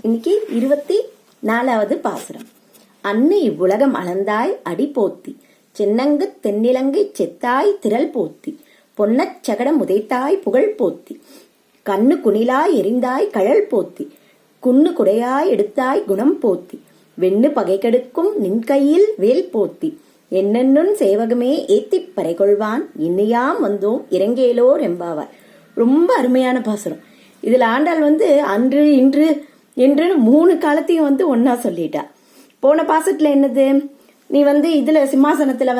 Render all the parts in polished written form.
இன்னைக்கு 24வது பாசுரம். அன்னு இவ்வுலகம் அளந்தாய் அடி போத்தி, சென்னங்கு தென்னிலங்கை செத்தாய் திரள் போத்தி, பொன்னச் சகடம் உதைத்தாய் புகழ் போத்தி, கண்ணு குணிலாய் எரிந்தாய் கழல் போத்தி, குன்னு குடையாய் எடுத்தாய் குணம் போத்தி, வெண்ணு பகை கெடுக்கும் நின் கையில் வேல் போத்தி, என்னென்னும் சேவகமே ஏத்திப் பறைகொள்வான், இன்னியாம் வந்தோம் இறங்கேலோர் எம்பாவார். ரொம்ப அருமையான பாசுரம். இதுல ஆண்டாள் அன்று இன்று என்றுன்னு 3 காலத்தையும் ஒன்னா சொல்லிட்டா. போன பாசத்துல என்னது, நீ இதுல சிம்மாசனத்துல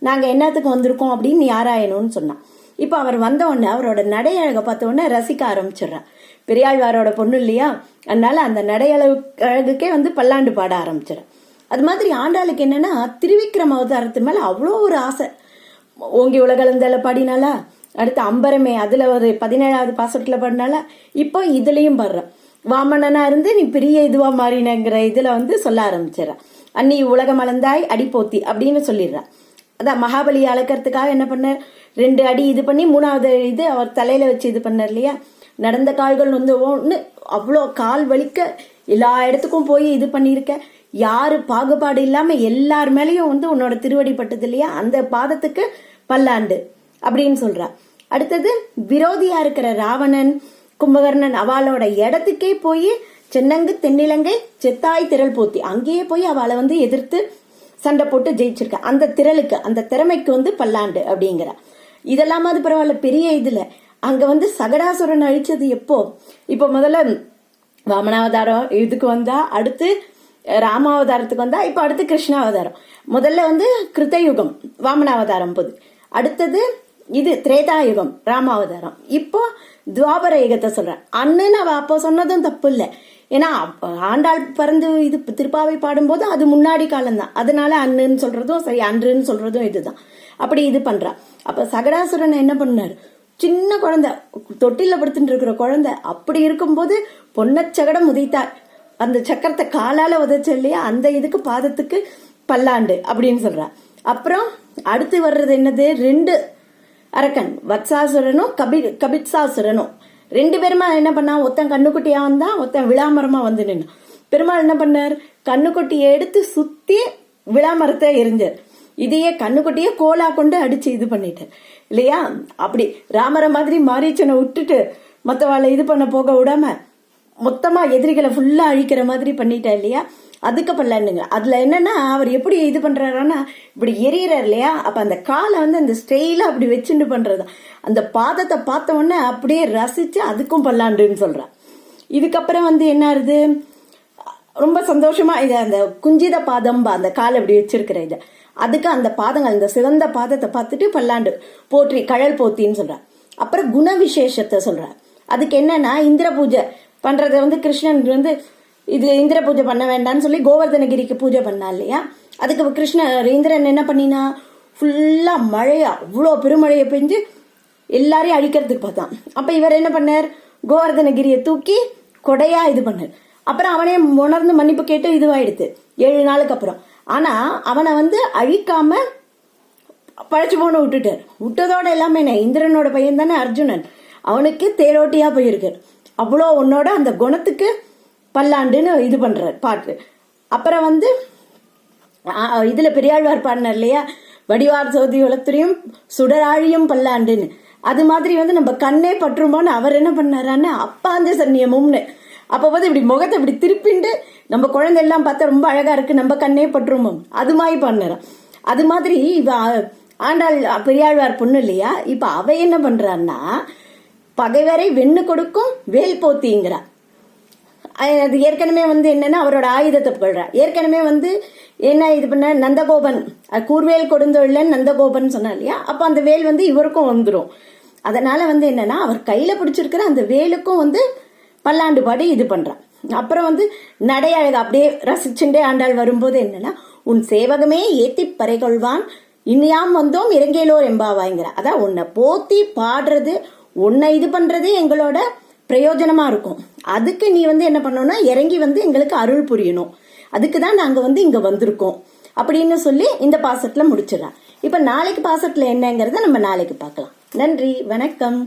நாங்க என்னத்துக்கு வந்திருக்கோம் அப்படின்னு நீ ஆராயணும்னு சொன்னான். இப்ப அவர் வந்த உடனே அவரோட நடையழக பார்த்த உடனே ரசிக்க ஆரம்பிச்சிடுறான். பெரியாழ்வாரோட பொண்ணு இல்லையா, அதனால அந்த நடையழகுக்கே பல்லாண்டு பாட ஆரம்பிச்சிடறான். அது மாதிரி ஆண்டாளுக்கு என்னன்னா, திருவிக்ரம அவதாரத்து மேல அவ்வளோ ஒரு ஆசை. ஓங்கி உலகளந்தால பாடினாலா, அடுத்து அம்பரமே அதுல ஒரு 17வது பாசத்துல பாடினால, இப்போ இதுலயும் பாடுறான். வாமனனா இருந்து நீ பெரிய இதுவா மாறினங்கிற இதுல சொல்ல ஆரம்பிச்சிடறான். அன்னி உலகம் அளந்தாய் அடி போத்தி அப்படின்னு சொல்லிடுறான். அதான் மகாபலியை அளக்கிறதுக்காக என்ன பண்ண, 2 அடி இது பண்ணி 3வது இது அவர் தலையில வச்சு இது பண்ணார் இல்லையா. நடந்த கால்கள் ஒன்று அவ்வளோ கால் வலிக்க எல்லா இடத்துக்கும் போய் இது பண்ணியிருக்க, யாரு பாகுபாடு இல்லாம எல்லார் மேலேயும் உன்னோட திருவடி பட்டது இல்லையா, அந்த பாதத்துக்கு பல்லாண்டு அப்படின்னு சொல்றா. அடுத்தது விரோதியா இருக்கிற ராவணன் கும்பகர்ணன் அவளோட இடத்துக்கே போய் சென்னங்கு தென்னிலங்கை செத்தாய் திரள் போத்தி, அங்கேயே போய் அவளை எதிர்த்து சண்டை போட்டு ஜெயிச்சிருக்க. அந்த திரளுக்கு அந்த திறமைக்கு பல்லாண்டு அப்படிங்கிற. இதெல்லாம் அது பரவாயில்ல, பெரிய இதுல அங்க சகடாசுரன் அழிச்சது எப்போ, இப்போ முதல்ல வாமனாவதாரம் இதுக்கு வந்தா, அடுத்து ராமாவதாரத்துக்கு வந்தா, இப்ப அடுத்து கிருஷ்ணாவதாரம். முதல்ல கிருத்தயுகம் வாமனாவதாரம் போது, அடுத்தது இது திரேதாயுகம் ராமாவதாரம், இப்போ துவாபர யுகத்தை சொல்றேன். அண்ணன்னு அவ அப்போ சொன்னதும் தப்பு இல்லை. ஏன்னா ஆண்டாள் பிறந்து இது திருப்பாவை பாடும்போது அது முன்னாடி காலம்தான், அதனால அண்ணுன்னு சொல்றதும் சரி, அன்றுன்னு சொல்றதும் இதுதான். அப்படி இது பண்றா. அப்ப சகடாசுரன் என்ன பண்ணாரு, சின்ன குழந்தை தொட்டில படுத்துட்டு இருக்கிற குழந்தை, அப்படி இருக்கும்போது பொன்னச்சகடம் உதைத்தார், அந்த சக்கரத்தை காலால உதைச்ச இல்லையா, அந்த இதுக்கு பாதத்துக்கு பல்லாண்டு அப்படின்னு சொல்றா. அப்புறம் அடுத்து வர்றது என்னது, 2 அரக்கன் வத்சாசுரனும் கபித்சாசுரனும் 2 பேருமா என்ன பண்ணா, ஒருத்தன் கண்ணுக்குட்டியா வந்தா, ஒருத்தன் விளாமரமா நின்னு. பெருமாள் என்ன பண்ணார், கண்ணுக்குட்டியை எடுத்து சுத்தி விளாமரத்தை எரிஞ்சார். இதையே கண்ணுக்குட்டியே கோலா கொண்டு அடிச்சு இது பண்ணிட்டார் இல்லையா. அப்படி ராமரை மாதிரி மாரீச்சனை விட்டுட்டு மத்தவாளை இது பண்ண போக விடாம மொத்தமா எதிரிகளை ஃபுல்லா அழிக்கிற மாதிரி பண்ணிட்டா இல்லையா, அதுக்கு பல்லாண்டுங்க. அதுல என்னன்னா, அவர் எப்படி இது பண்றாருன்னா, இப்படி எரியறாரு இல்லையா, அப்ப அந்த காலை அந்த ஸ்டைலா அப்படி வச்சுட்டு பண்றது, அந்த பாதத்தை பார்த்த உடனே அப்படியே ரசிச்சு அதுக்கும் பல்லாண்டுன்னு சொல்றான். இதுக்கப்புறம் என்ன ஆகுது, ரொம்ப சந்தோஷமா இது அந்த குஞ்சித பாதம், அந்த காலை அப்படி வச்சிருக்கிற இது, அதுக்கு அந்த பாதங்கள் இந்த சிறந்த பாதத்தை பார்த்துட்டு பல்லாண்டு போற்றி கழல் போத்தின்னு சொல்ற. அப்புறம் குண விசேஷத்தை சொல்ற. அதுக்கு என்னன்னா, இந்திர பூஜை பண்றத கிருஷ்ணன் இது இந்திர பூஜை பண்ண வேண்டாம்னு சொல்லி கோவர்தனகிரிக்கு பூஜை பண்ணா இல்லையா. அதுக்கு இந்திரன் என்ன பண்ணினா, ஃபுல்லா மழையா அவ்வளோ பெருமழையை பெஞ்சு எல்லாரையும் அழிக்கிறதுக்கு பார்த்தான். அப்ப இவர் என்ன பண்ணார், கோவர்தனகிரியை தூக்கி கொடையா இது பண்ணார். அப்புறம் அவனே உணர்ந்து மன்னிப்பு கேட்டு இதுவாயிடுது 7 நாளுக்கு அப்புறம். ஆனா அவனை அழிக்காம பழச்சு போன விட்டதோட எல்லாமே என்ன, இந்திரனோட பையன் தானே அர்ஜுனன், அவனுக்கு தேரோட்டியா போயிருக்கார். அவ்வளோ உன்னோட அந்த குணத்துக்கு பல்லாண்டுன்னு இது பண்றார் பாட்டு. அப்புறம் இதுல பெரியாழ்வார் பாடினார் இல்லையா, வடிவார் சோதி உலகத்திலையும் சுடராழியும் பல்லாண்டுன்னு. அது மாதிரி நம்ம கண்ணே பற்றுமோன்னு அவர் என்ன பண்ணாரான்னு அப்பாந்த சன்னியமும்னு. அப்போ இப்படி முகத்தை இப்படி திருப்பிண்டு நம்ம குழந்தை எல்லாம் பார்த்தா ரொம்ப அழகா இருக்கு, நம்ம கண்ணே பற்றுமோ, அது மாதிரி பண்ணறான். அது மாதிரி இவ ஆண்டாள் பெரியாழ்வார் பொண்ணு இல்லையா, இப்ப அவ என்ன பண்றான்னா, பகைவரை வெண்ணு கொடுக்கும் வேல் போத்திங்கிறா. அது ஏற்கனவே என்னன்னா அவரோட ஆயுதத்தை புகழ்றா. ஏற்கனவே என்ன இது பண்ண, நந்தகோபன் கூர்வேல் கொடுந்தொழிலன் நந்தகோபன் சொன்னா இல்லையா, அப்ப அந்த வேல் இவருக்கும் வந்துடும். அதனால என்னன்னா, அவர் கையில பிடிச்சிருக்கிற அந்த வேலுக்கும் பல்லாண்டு பாடி இது பண்றான். அப்புறம் நடையழக அப்படியே ரசிச்சுட்டே ஆண்டாள் வரும்போது என்னன்னா, உன் சேவகமே ஏத்தி பறைகொள்வான், இன்னியாம் வந்தோம் இறங்கேலோர் எம்பாவாய்ங்கிற. அதான் உன்னை போத்தி பாடுறது, உன்னை இது பண்றது எங்களோட பிரயோஜனமா இருக்கும். அதுக்கு நீ என்ன பண்ணணும்னா, இறங்கி எங்களுக்கு அருள் புரியணும், அதுக்குதான் நாங்க இங்க வந்திருக்கோம் அப்படின்னு சொல்லி இந்த பாசத்துல முடிச்சிடறான். இப்ப நாளைக்கு பாசத்துல என்னங்கிறத நம்ம நாளைக்கு பார்க்கலாம். நன்றி, வணக்கம்.